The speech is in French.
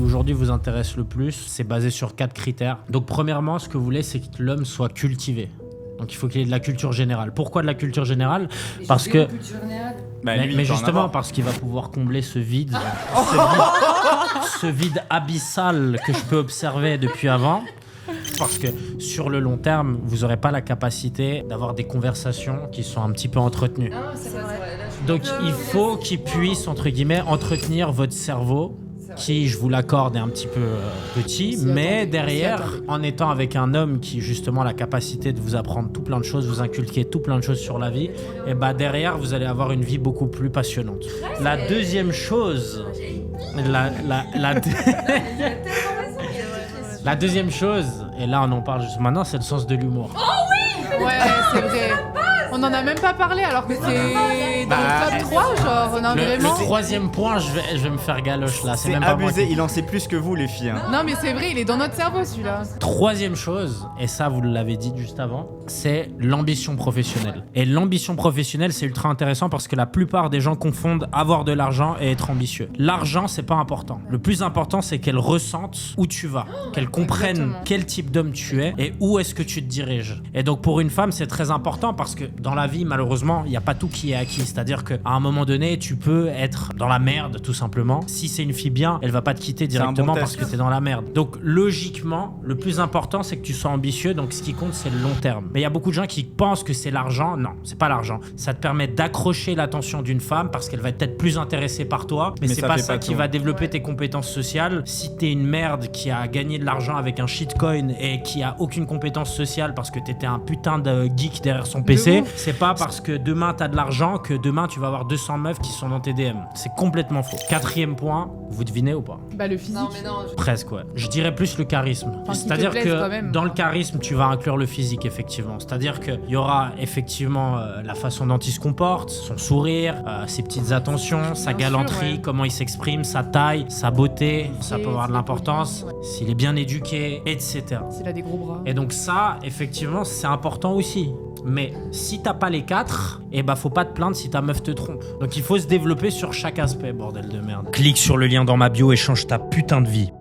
aujourd'hui vous intéresse le plus, c'est basé sur 4 critères. Donc premièrement, ce que vous voulez, c'est que l'homme soit cultivé. Donc il faut qu'il ait de la culture générale. Pourquoi de la culture générale ? Parce que... Mais justement, parce qu'il va pouvoir combler ce vide, ce vide abyssal que je peux observer depuis avant. Parce que sur le long terme, vous n'aurez pas la capacité d'avoir des conversations qui sont un petit peu entretenues. Ah, c'est vrai. Donc il faut qu'il puisse, entre guillemets, entretenir votre cerveau, qui, je vous l'accorde, est un petit peu petit, mais derrière, en étant avec un homme qui justement a la capacité de vous apprendre tout plein de choses, vous inculquer tout plein de choses sur la vie, et bah derrière, vous allez avoir une vie beaucoup plus passionnante. La deuxième chose... La deuxième chose, et là on en parle juste maintenant, c'est le sens de l'humour. Ouais, c'est vrai. On n'en a même pas parlé alors que c'est dans le top 3, genre, on a vraiment... Le troisième point, je vais me faire galoche là. C'est même abusé, pas il en sait plus que vous les filles. Hein. Non mais c'est vrai, il est dans notre cerveau celui-là. Troisième chose, et ça vous l'avez dit juste avant, c'est l'ambition professionnelle. Et l'ambition professionnelle, c'est ultra intéressant parce que la plupart des gens confondent avoir de l'argent et être ambitieux. L'argent, c'est pas important. Le plus important, c'est qu'elle ressente où tu vas, qu'elle comprenne quel type d'homme tu es et où est-ce que tu te diriges. Et donc pour une femme, c'est très important parce que dans la vie, malheureusement, il n'y a pas tout qui est acquis. C'est-à-dire qu'à un moment donné, tu peux être dans la merde, tout simplement. Si c'est une fille bien, elle va pas te quitter directement parce que t'es dans la merde. Donc logiquement, le plus important, c'est que tu sois ambitieux. Donc ce qui compte, c'est le long terme. Mais il y a beaucoup de gens qui pensent que c'est l'argent. Non, c'est pas l'argent. Ça te permet d'accrocher l'attention d'une femme parce qu'elle va être peut-être plus intéressée par toi. Mais c'est pas ça qui va développer tes compétences sociales. Si t'es une merde qui a gagné de l'argent avec un shitcoin et qui a aucune compétence sociale parce que t'étais un putain de geek derrière son PC, c'est pas parce que demain t'as de l'argent que demain tu vas avoir 200 meufs qui sont dans tes DM. C'est complètement faux. Quatrième point, vous devinez ou pas ? Bah le physique. Presque, ouais. Je dirais plus le charisme. Enfin, c'est-à-dire que dans le charisme, tu vas inclure le physique, effectivement. C'est-à-dire qu'il y aura effectivement la façon dont il se comporte, son sourire, ses petites attentions, sa galanterie, comment il s'exprime, sa taille, sa beauté, ça peut avoir de l'importance, s'il est bien éduqué, etc. S'il a des gros bras. Et donc ça, effectivement, c'est important aussi. Mais si t'as pas les 4, eh bah faut pas te plaindre si ta meuf te trompe. Donc il faut se développer sur chaque aspect, bordel de merde. Clique sur le lien dans ma bio et change ta putain de vie.